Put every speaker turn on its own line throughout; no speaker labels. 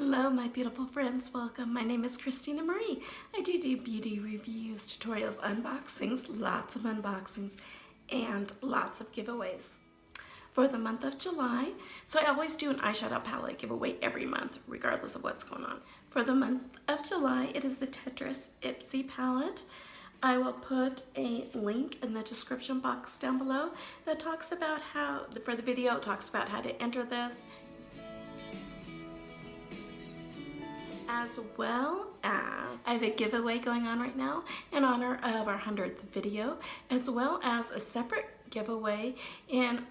Hello my beautiful friends, welcome. My name is Christina Marie. I do beauty reviews, tutorials, unboxings, lots of unboxings, and lots of giveaways. For the month of July, so I always do an eyeshadow palette giveaway every month, regardless of what's going on. For the month of July, it is the Tetris Ipsy palette. I will put a link in the description box down below that talks about how, for the video, it talks about how to enter this, as well as I have a giveaway going on right now in honor of our 100th video, as well as a separate giveaway in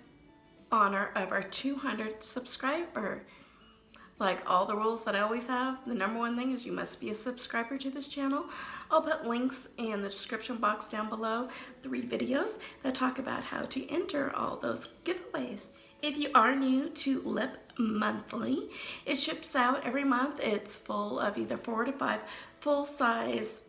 honor of our 200th subscriber. Like all the rules that I always have, the number one thing is you must be a subscriber to this channel. I'll put links in the description box down below, 3 videos that talk about how to enter all those giveaways. If you are new to Lip Monthly, it ships out every month. It's full of either 4 to 5 full-size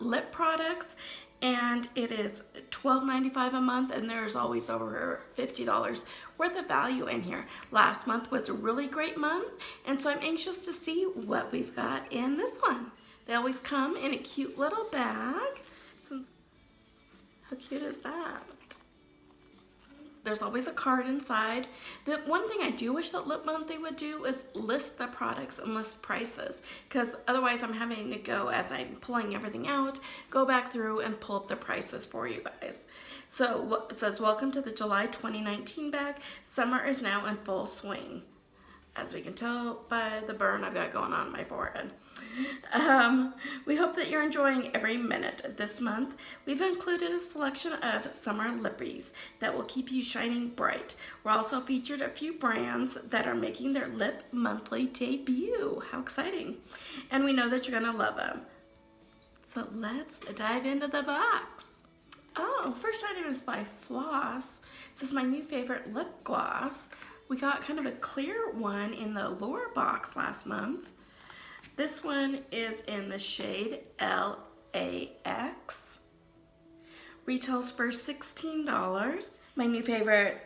lip products, and it is $12.95 a month, and there's always over $50 worth of value in here. Last month was a really great month, and so I'm anxious to see what we've got in this one. They always come in a cute little bag. How cute is that? There's always a card inside. The one thing I do wish that Lip Monthly would do is list the products and list prices, because otherwise I'm having to go, as I'm pulling everything out, go back through and pull up the prices for you guys. So it says, welcome to the July 2019 bag. Summer is now in full swing, as we can tell by the burn I've got going on my forehead. We hope that you're enjoying every minute. This month, we've included a selection of summer lippies that will keep you shining bright. We're also featured a few brands that are making their Lip Monthly debut. How exciting. And we know that you're gonna love them. So let's dive into the box. Oh, first item is by Floss. This is my new favorite lip gloss. We got kind of a clear one in the Lure box last month. This one is in the shade LAX. Retails for $16. My new favorite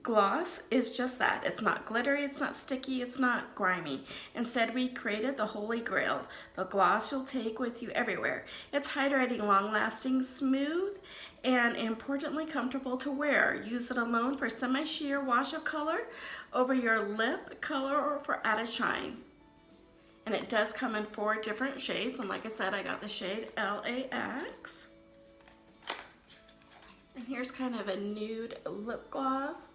gloss is just that. It's not glittery, it's not sticky, it's not grimy. Instead, we created the holy grail, the gloss you'll take with you everywhere. It's hydrating, long-lasting, smooth, and importantly comfortable to wear. Use it alone for semi-sheer wash of color over your lip color or for added shine. And it does come in 4 different shades, and like I said, I got the shade LAX. And here's kind of a nude lip gloss.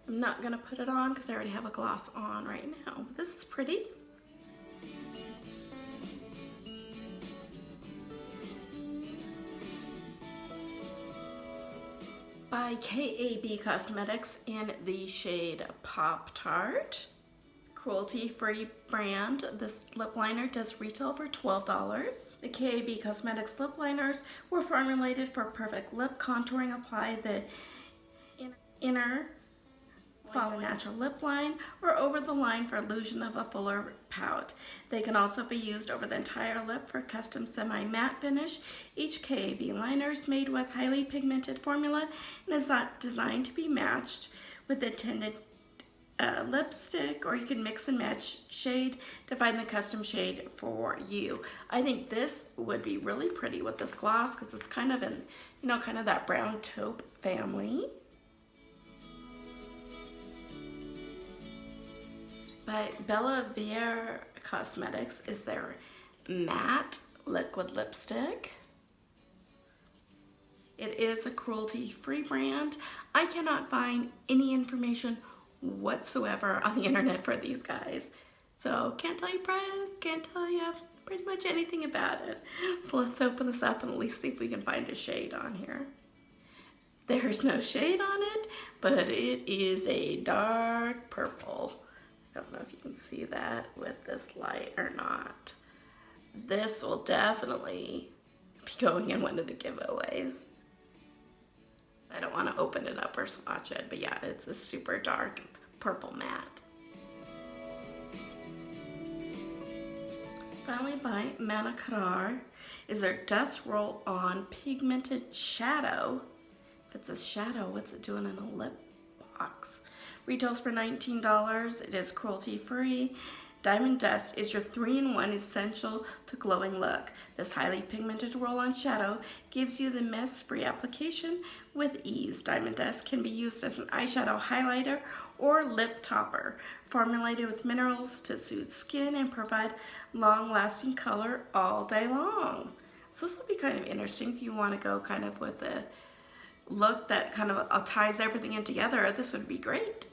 I'm not gonna put it on because I already have a gloss on right now, but this is pretty. By KAB Cosmetics in the shade Pop Tart. Cruelty-free brand. This lip liner does retail for $12. The KAB Cosmetics lip liners were formulated for perfect lip contouring. Apply the inner follow natural lip line or over the line for illusion of a fuller pout. They can also be used over the entire lip for custom semi-matte finish. Each KAB liner is made with highly pigmented formula and is not designed to be matched with the intended lipstick, or you can mix and match shade to find the custom shade for you. I think this would be really pretty with this gloss because it's kind of in, you know, kind of that brown taupe family. But Bellavera Cosmetics is their matte liquid lipstick. It is a cruelty-free brand. I cannot find any information whatsoever on the internet for these guys, so can't tell you price, can't tell you pretty much anything about it. So let's open this up and at least see if we can find a shade on here. There's no shade on it, but it is a dark purple. I don't know if you can see that with this light or not. This will definitely be going in one of the giveaways. I don't want to open it up or swatch it, but yeah, it's a super dark purple matte. Finally, by MannarKadar is their Dust Roll On Pigmented Shadow. If it's a shadow, what's it doing in a lip box? Retails for $19. It is cruelty free. Diamond Dust is your 3-in-1 essential to glowing look. This highly pigmented roll-on shadow gives you the mess-free application with ease. Diamond Dust can be used as an eyeshadow highlighter or lip topper, formulated with minerals to soothe skin and provide long-lasting color all day long. So this will be kind of interesting if you want to go kind of with a look that kind of ties everything in together. This would be great.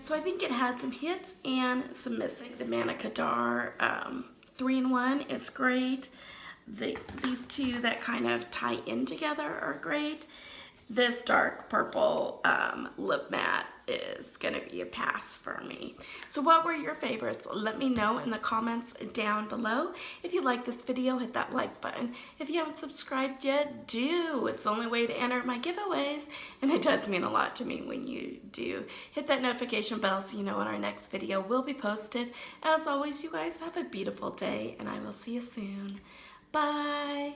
So I think it had some hits and some misses. The MannarKadar 3-in-1 is great. These two that kind of tie in together are great. This dark purple lip matte is gonna be a pass for me. So what were your favorites? Let me know in the comments down below. If you like this video, hit that like button. If you haven't subscribed yet, do. It's the only way to enter my giveaways, and it does mean a lot to me when you do. Hit that notification bell so you know when our next video will be posted. As always, you guys have a beautiful day, and I will see you soon. Bye.